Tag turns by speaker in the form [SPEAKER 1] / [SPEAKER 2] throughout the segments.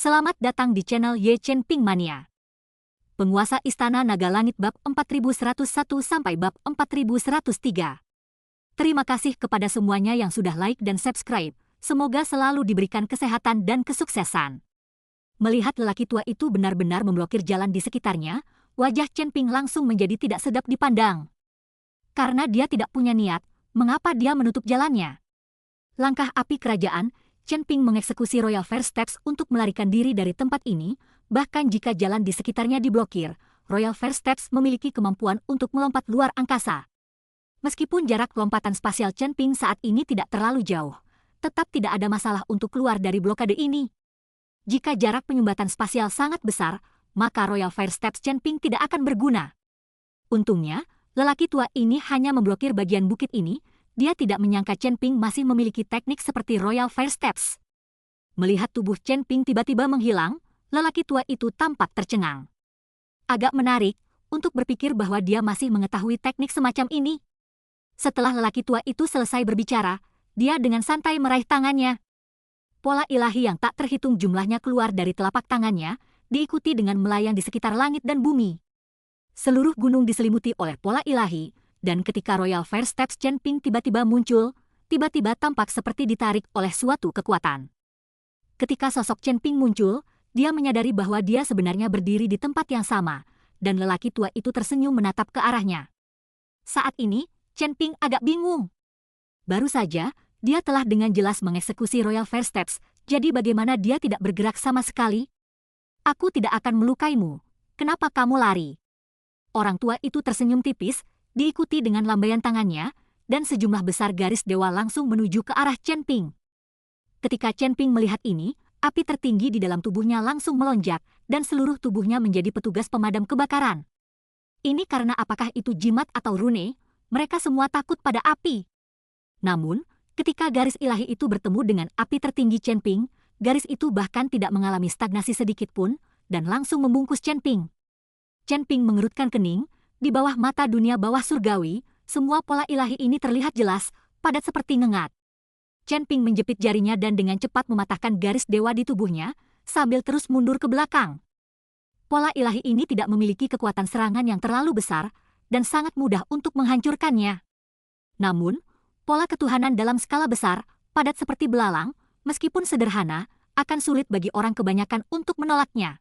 [SPEAKER 1] Selamat datang di channel Ye Chen Ping Mania. Penguasa Istana Naga Langit bab 4101 sampai bab 4103. Terima kasih kepada semuanya yang sudah like dan subscribe. Semoga selalu diberikan kesehatan dan kesuksesan. Melihat lelaki tua itu benar-benar memblokir jalan di sekitarnya, wajah Chen Ping langsung menjadi tidak sedap dipandang. Karena dia tidak punya niat, mengapa dia menutup jalannya? Langkah api kerajaan, Chen Ping mengeksekusi Royal First Steps untuk melarikan diri dari tempat ini, bahkan jika jalan di sekitarnya diblokir, Royal First Steps memiliki kemampuan untuk melompat luar angkasa. Meskipun jarak lompatan spasial Chen Ping saat ini tidak terlalu jauh, tetap tidak ada masalah untuk keluar dari blokade ini. Jika jarak penyumbatan spasial sangat besar, maka Royal Fire Steps Chen Ping tidak akan berguna. Untungnya, lelaki tua ini hanya memblokir bagian bukit ini. Dia tidak menyangka Chen Ping masih memiliki teknik seperti Royal Fire Steps. Melihat tubuh Chen Ping tiba-tiba menghilang, lelaki tua itu tampak tercengang. Agak menarik untuk berpikir bahwa dia masih mengetahui teknik semacam ini. Setelah lelaki tua itu selesai berbicara, dia dengan santai meraih tangannya. Pola ilahi yang tak terhitung jumlahnya keluar dari telapak tangannya, diikuti dengan melayang di sekitar langit dan bumi. Seluruh gunung diselimuti oleh pola ilahi, dan ketika Royal Fire Steps Chen Ping tiba-tiba muncul, tiba-tiba tampak seperti ditarik oleh suatu kekuatan. Ketika sosok Chen Ping muncul, dia menyadari bahwa dia sebenarnya berdiri di tempat yang sama, dan lelaki tua itu tersenyum menatap ke arahnya. Saat ini, Chen Ping agak bingung. Baru saja, dia telah dengan jelas mengeksekusi Royal Fire Steps, jadi bagaimana dia tidak bergerak sama sekali? Aku tidak akan melukaimu. Kenapa kamu lari? Orang tua itu tersenyum tipis, diikuti dengan lambaian tangannya, dan sejumlah besar garis dewa langsung menuju ke arah Chen Ping. Ketika Chen Ping melihat ini, api tertinggi di dalam tubuhnya langsung melonjak, dan seluruh tubuhnya menjadi petugas pemadam kebakaran. Ini karena apakah itu jimat atau rune, mereka semua takut pada api. Namun, ketika garis ilahi itu bertemu dengan api tertinggi Chen Ping, garis itu bahkan tidak mengalami stagnasi sedikit pun, dan langsung membungkus Chen Ping. Chen Ping mengerutkan kening. Di bawah mata dunia bawah surgawi, semua pola ilahi ini terlihat jelas, padat seperti ngengat. Chen Ping menjepit jarinya dan dengan cepat mematahkan garis dewa di tubuhnya, sambil terus mundur ke belakang. Pola ilahi ini tidak memiliki kekuatan serangan yang terlalu besar, dan sangat mudah untuk menghancurkannya. Namun, pola ketuhanan dalam skala besar, padat seperti belalang, meskipun sederhana, akan sulit bagi orang kebanyakan untuk menolaknya.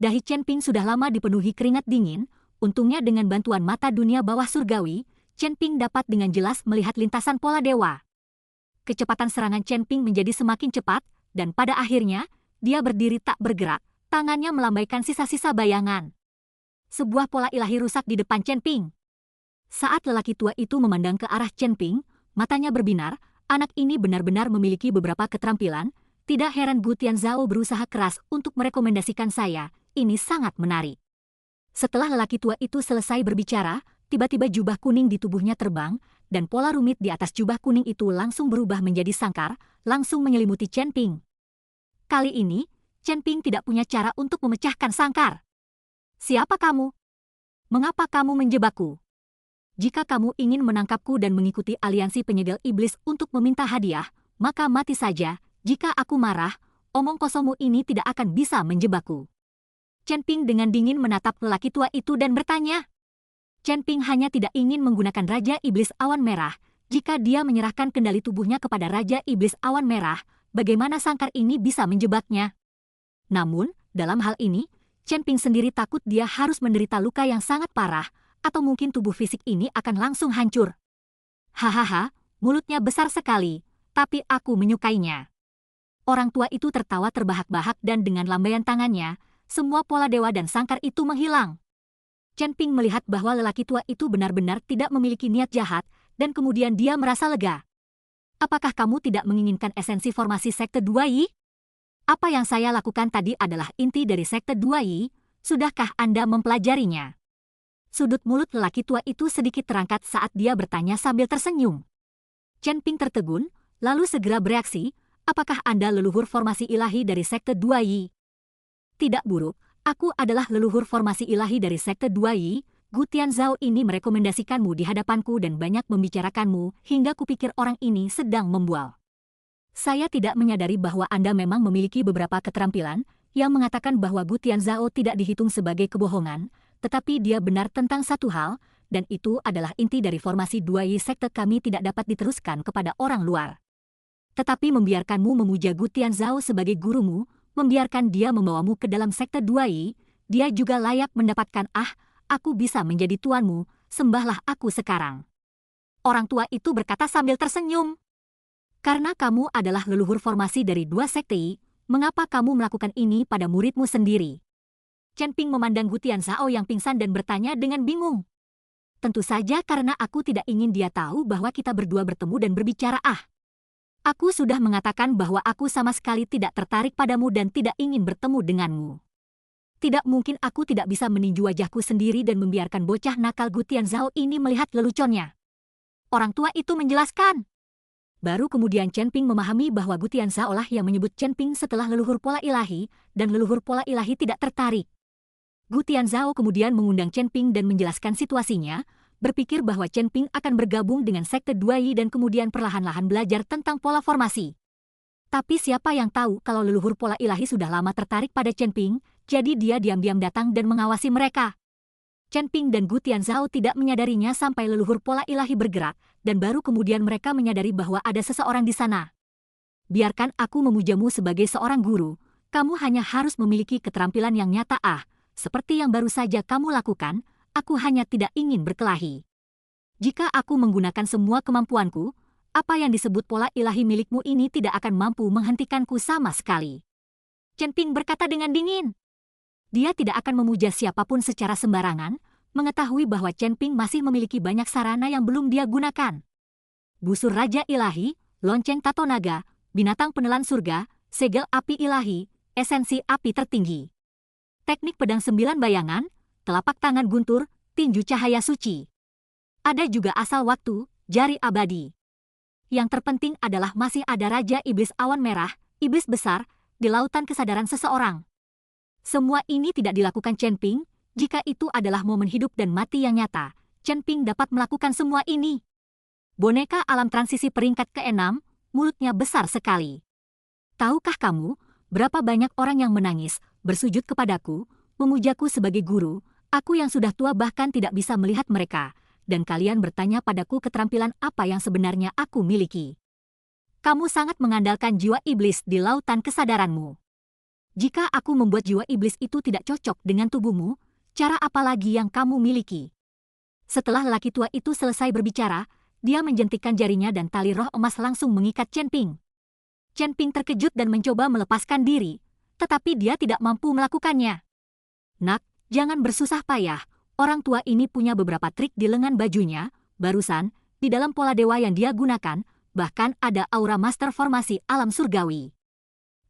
[SPEAKER 1] Dahi Chen Ping sudah lama dipenuhi keringat dingin. Untungnya dengan bantuan mata dunia bawah surgawi, Chen Ping dapat dengan jelas melihat lintasan pola dewa. Kecepatan serangan Chen Ping menjadi semakin cepat, dan pada akhirnya, dia berdiri tak bergerak, tangannya melambaikan sisa-sisa bayangan. Sebuah pola ilahi rusak di depan Chen Ping. Saat lelaki tua itu memandang ke arah Chen Ping, matanya berbinar, anak ini benar-benar memiliki beberapa keterampilan, tidak heran Gu Tianzhao berusaha keras untuk merekomendasikan saya, ini sangat menarik. Setelah lelaki tua itu selesai berbicara, tiba-tiba jubah kuning di tubuhnya terbang, dan pola rumit di atas jubah kuning itu langsung berubah menjadi sangkar, langsung menyelimuti Chen Ping. Kali ini, Chen Ping tidak punya cara untuk memecahkan sangkar. Siapa kamu? Mengapa kamu menjebakku? Jika kamu ingin menangkapku dan mengikuti aliansi penyegel iblis untuk meminta hadiah, maka mati saja. Jika aku marah, omong kosongmu ini tidak akan bisa menjebakku. Chen Ping dengan dingin menatap lelaki tua itu dan bertanya. Chen Ping hanya tidak ingin menggunakan Raja Iblis Awan Merah. Jika dia menyerahkan kendali tubuhnya kepada Raja Iblis Awan Merah, bagaimana sangkar ini bisa menjebaknya? Namun, dalam hal ini, Chen Ping sendiri takut dia harus menderita luka yang sangat parah, atau mungkin tubuh fisik ini akan langsung hancur. Hahaha, mulutnya besar sekali, tapi aku menyukainya. Orang tua itu tertawa terbahak-bahak dan dengan lambaian tangannya, semua pola dewa dan sangkar itu menghilang. Chen Ping melihat bahwa lelaki tua itu benar-benar tidak memiliki niat jahat, dan kemudian dia merasa lega. Apakah kamu tidak menginginkan esensi formasi Sekte 2 Yi? Apa yang saya lakukan tadi adalah inti dari Sekte 2 Yi, sudahkah Anda mempelajarinya? Sudut mulut lelaki tua itu sedikit terangkat saat dia bertanya sambil tersenyum. Chen Ping tertegun, lalu segera bereaksi, apakah Anda leluhur formasi ilahi dari Sekte 2 Yi? Tidak buruk, aku adalah leluhur formasi ilahi dari Sekte 2 Yi. Gu Tianzhao ini merekomendasikanmu di hadapanku dan banyak membicarakanmu, hingga kupikir orang ini sedang membual. Saya tidak menyadari bahwa Anda memang memiliki beberapa keterampilan yang mengatakan bahwa Gu Tianzhao tidak dihitung sebagai kebohongan, tetapi dia benar tentang satu hal, dan itu adalah inti dari formasi 2yi sekte kami tidak dapat diteruskan kepada orang luar. Tetapi membiarkanmu memuja Gu Tianzhao sebagai gurumu, membiarkan dia membawamu ke dalam sekte 2yi, dia juga layak mendapatkan aku bisa menjadi tuanmu, sembahlah aku sekarang. Orang tua itu berkata sambil tersenyum. Karena kamu adalah leluhur formasi dari 2 sekte yi, mengapa kamu melakukan ini pada muridmu sendiri? Chen Ping memandang Gu Tianzhao yang pingsan dan bertanya dengan bingung. Tentu saja karena aku tidak ingin dia tahu bahwa kita berdua bertemu dan berbicara. Aku sudah mengatakan bahwa aku sama sekali tidak tertarik padamu dan tidak ingin bertemu denganmu. Tidak mungkin aku tidak bisa meninju wajahku sendiri dan membiarkan bocah nakal Gu Tianzhao ini melihat leluconnya. Orang tua itu menjelaskan. Baru kemudian Chen Ping memahami bahwa Gu Tianzhao lah yang menyebut Chen Ping setelah leluhur pola ilahi, dan leluhur pola ilahi tidak tertarik. Gu Tianzhao kemudian mengundang Chen Ping dan menjelaskan situasinya, berpikir bahwa Chen Ping akan bergabung dengan sekte 2yi dan kemudian perlahan-lahan belajar tentang pola formasi. Tapi siapa yang tahu kalau leluhur pola ilahi sudah lama tertarik pada Chen Ping, jadi dia diam-diam datang dan mengawasi mereka. Chen Ping dan Gu Tianzhao tidak menyadarinya sampai leluhur pola ilahi bergerak, dan baru kemudian mereka menyadari bahwa ada seseorang di sana. Biarkan aku memujamu sebagai seorang guru, kamu hanya harus memiliki keterampilan yang nyata seperti yang baru saja kamu lakukan, aku hanya tidak ingin berkelahi. Jika aku menggunakan semua kemampuanku, apa yang disebut pola ilahi milikmu ini tidak akan mampu menghentikanku sama sekali. Chen Ping berkata dengan dingin. Dia tidak akan memuja siapapun secara sembarangan, mengetahui bahwa Chen Ping masih memiliki banyak sarana yang belum dia gunakan. Busur Raja Ilahi, lonceng tato naga, binatang penelan surga, segel api ilahi, esensi api tertinggi. Teknik pedang 9 bayangan, telapak tangan guntur, tinju cahaya suci. Ada juga asal waktu, jari abadi. Yang terpenting adalah masih ada Raja Iblis Awan Merah, iblis besar, di lautan kesadaran seseorang. Semua ini tidak dilakukan Chen Ping, jika itu adalah momen hidup dan mati yang nyata, Chen Ping dapat melakukan semua ini. Boneka alam transisi peringkat ke-6, mulutnya besar sekali. Tahukah kamu, berapa banyak orang yang menangis, bersujud kepadaku, memujaku sebagai guru, aku yang sudah tua bahkan tidak bisa melihat mereka, dan kalian bertanya padaku keterampilan apa yang sebenarnya aku miliki. Kamu sangat mengandalkan jiwa iblis di lautan kesadaranmu. Jika aku membuat jiwa iblis itu tidak cocok dengan tubuhmu, cara apa lagi yang kamu miliki? Setelah lelaki tua itu selesai berbicara, dia menjentikkan jarinya dan tali roh emas langsung mengikat Chen Ping. Chen Ping terkejut dan mencoba melepaskan diri, tetapi dia tidak mampu melakukannya. Nak, jangan bersusah payah, orang tua ini punya beberapa trik di lengan bajunya, barusan, di dalam pola dewa yang dia gunakan, bahkan ada aura master formasi alam surgawi.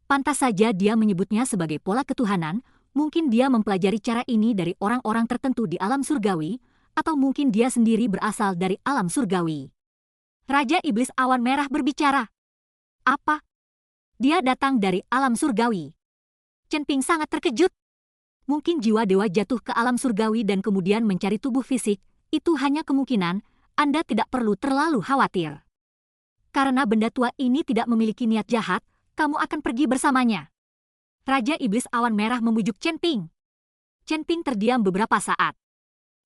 [SPEAKER 1] Pantas saja dia menyebutnya sebagai pola ketuhanan, mungkin dia mempelajari cara ini dari orang-orang tertentu di alam surgawi, atau mungkin dia sendiri berasal dari alam surgawi. Raja Iblis Awan Merah berbicara. Apa? Dia datang dari alam surgawi. Chen Ping sangat terkejut. Mungkin jiwa dewa jatuh ke alam surgawi dan kemudian mencari tubuh fisik, itu hanya kemungkinan, Anda tidak perlu terlalu khawatir. Karena benda tua ini tidak memiliki niat jahat, kamu akan pergi bersamanya. Raja Iblis Awan Merah memujuk Chen Ping. Chen Ping terdiam beberapa saat.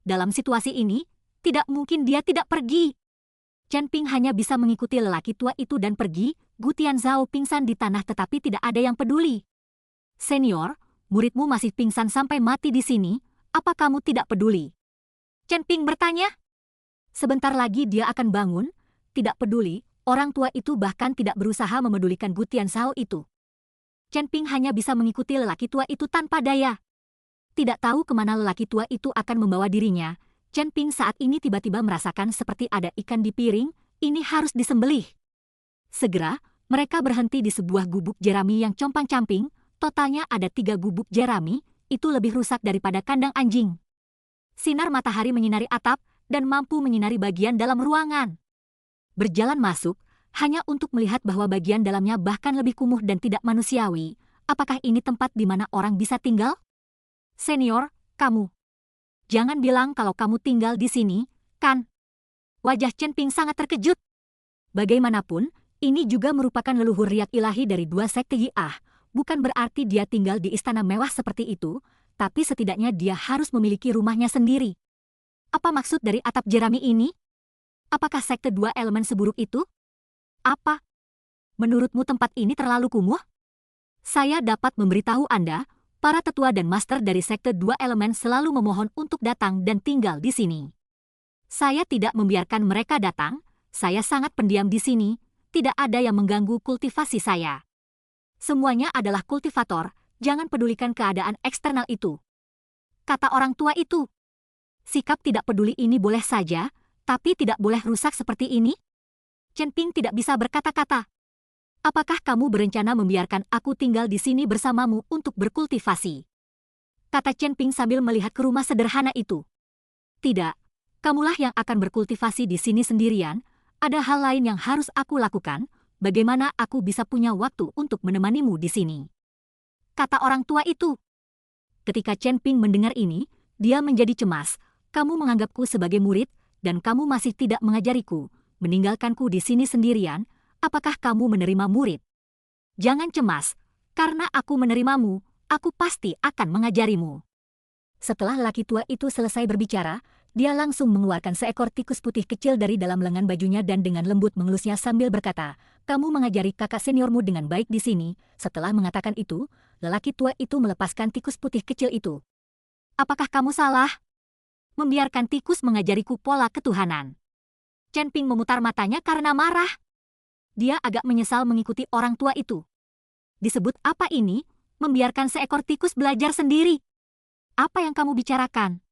[SPEAKER 1] Dalam situasi ini, tidak mungkin dia tidak pergi. Chen Ping hanya bisa mengikuti lelaki tua itu dan pergi, Gu Tianzhao pingsan di tanah tetapi tidak ada yang peduli. Senior, muridmu masih pingsan sampai mati di sini, apa kamu tidak peduli? Chen Ping bertanya. Sebentar lagi dia akan bangun, tidak peduli. Orang tua itu bahkan tidak berusaha memedulikan Gu Tianzhao itu. Chen Ping hanya bisa mengikuti lelaki tua itu tanpa daya. Tidak tahu kemana lelaki tua itu akan membawa dirinya, Chen Ping saat ini tiba-tiba merasakan seperti ada ikan di piring, ini harus disembelih. Segera, mereka berhenti di sebuah gubuk jerami yang compang-camping, totalnya ada 3 gubuk jerami, itu lebih rusak daripada kandang anjing. Sinar matahari menyinari atap, dan mampu menyinari bagian dalam ruangan. Berjalan masuk, hanya untuk melihat bahwa bagian dalamnya bahkan lebih kumuh dan tidak manusiawi. Apakah ini tempat di mana orang bisa tinggal? Senior, kamu. Jangan bilang kalau kamu tinggal di sini, kan? Wajah Chen Ping sangat terkejut. Bagaimanapun, Ini juga merupakan leluhur riak ilahi dari dua sekte Yi'ah. Bukan berarti dia tinggal di istana mewah seperti itu, tapi setidaknya dia harus memiliki rumahnya sendiri. Apa maksud dari atap jerami ini? Apakah sekte dua elemen seburuk itu? Apa? Menurutmu tempat ini terlalu kumuh? Saya dapat memberitahu Anda, para tetua dan master dari sekte dua elemen selalu memohon untuk datang dan tinggal di sini. Saya tidak membiarkan mereka datang, saya sangat pendiam di sini, tidak ada yang mengganggu kultivasi saya. Semuanya adalah kultivator, jangan pedulikan keadaan eksternal itu. Kata orang tua itu. Sikap tidak peduli ini boleh saja, tapi tidak boleh rusak seperti ini? Chen Ping tidak bisa berkata-kata. Apakah kamu berencana membiarkan aku tinggal di sini bersamamu untuk berkultivasi? Kata Chen Ping sambil melihat ke rumah sederhana itu. Tidak, kamulah yang akan berkultivasi di sini sendirian, ada hal lain yang harus aku lakukan, bagaimana aku bisa punya waktu untuk menemanimu di sini? Kata orang tua itu. Ketika Chen Ping mendengar ini, dia menjadi cemas. Kamu menganggapku sebagai murid, dan kamu masih tidak mengajariku, meninggalkanku di sini sendirian, apakah kamu menerima murid? Jangan cemas, karena aku menerimamu, aku pasti akan mengajarimu. Setelah laki tua itu selesai berbicara, dia langsung mengeluarkan seekor tikus putih kecil dari dalam lengan bajunya dan dengan lembut mengelusnya sambil berkata, kamu mengajari kakak seniormu dengan baik di sini. Setelah mengatakan itu, lelaki tua itu melepaskan tikus putih kecil itu. Apakah kamu salah? Membiarkan tikus mengajariku pola ketuhanan. Chen Ping memutar matanya karena marah. Dia agak menyesal mengikuti orang tua itu. Disebut apa ini? Membiarkan seekor tikus belajar sendiri. Apa yang kamu bicarakan?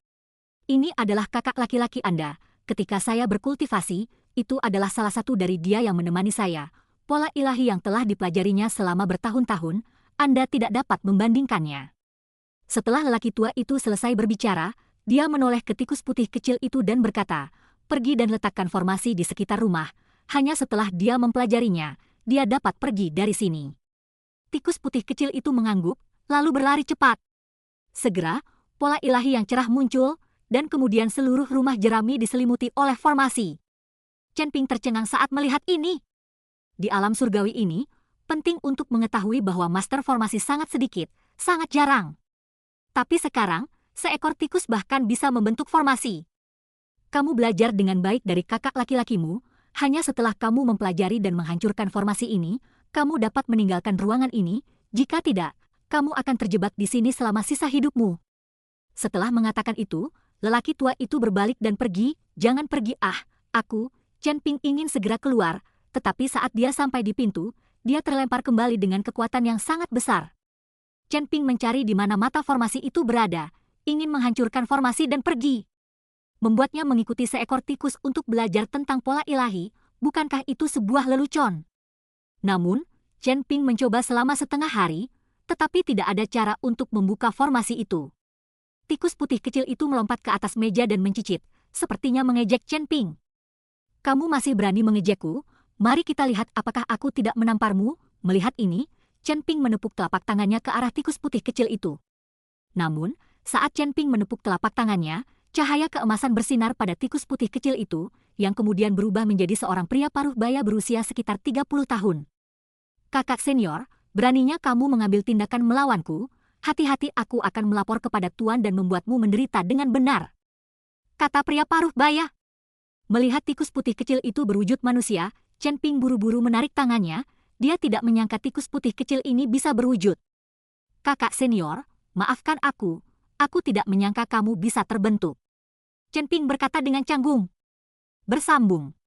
[SPEAKER 1] Ini adalah kakak laki-laki Anda. Ketika saya berkultivasi, itu adalah salah satu dari dia yang menemani saya. Pola ilahi yang telah dipelajarinya selama bertahun-tahun, Anda tidak dapat membandingkannya. Setelah lelaki tua itu selesai berbicara, dia menoleh ke tikus putih kecil itu dan berkata, pergi dan letakkan formasi di sekitar rumah. Hanya setelah dia mempelajarinya, dia dapat pergi dari sini. Tikus putih kecil itu mengangguk, lalu berlari cepat. Segera, pola ilahi yang cerah muncul, dan kemudian seluruh rumah jerami diselimuti oleh formasi. Chen Ping tercengang saat melihat ini. Di alam surgawi ini, penting untuk mengetahui bahwa master formasi sangat sedikit, sangat jarang. Tapi sekarang, seekor tikus bahkan bisa membentuk formasi. Kamu belajar dengan baik dari kakak laki-lakimu, hanya setelah kamu mempelajari dan menghancurkan formasi ini, kamu dapat meninggalkan ruangan ini, jika tidak, kamu akan terjebak di sini selama sisa hidupmu. Setelah mengatakan itu, lelaki tua itu berbalik dan pergi, jangan pergi aku, Chen Ping ingin segera keluar, tetapi saat dia sampai di pintu, dia terlempar kembali dengan kekuatan yang sangat besar. Chen Ping mencari di mana mata formasi itu berada, ingin menghancurkan formasi dan pergi. Membuatnya mengikuti seekor tikus untuk belajar tentang pola ilahi, bukankah itu sebuah lelucon? Namun, Chen Ping mencoba selama setengah hari, tetapi tidak ada cara untuk membuka formasi itu. Tikus putih kecil itu melompat ke atas meja dan mencicit, sepertinya mengejek Chen Ping. Kamu masih berani mengejekku? Mari kita lihat apakah aku tidak menamparmu. Melihat ini, Chen Ping menepuk telapak tangannya ke arah tikus putih kecil itu. Namun, saat Chen Ping menepuk telapak tangannya, cahaya keemasan bersinar pada tikus putih kecil itu, yang kemudian berubah menjadi seorang pria paruh baya berusia sekitar 30 tahun. Kakak senior, beraninya kamu mengambil tindakan melawanku? Hati-hati, aku akan melapor kepada Tuan dan membuatmu menderita dengan benar. Kata pria paruh baya. Melihat tikus putih kecil itu berwujud manusia, Chen Ping buru-buru menarik tangannya, dia tidak menyangka tikus putih kecil ini bisa berwujud. Kakak senior, maafkan aku tidak menyangka kamu bisa terbentuk. Chen Ping berkata dengan canggung. Bersambung.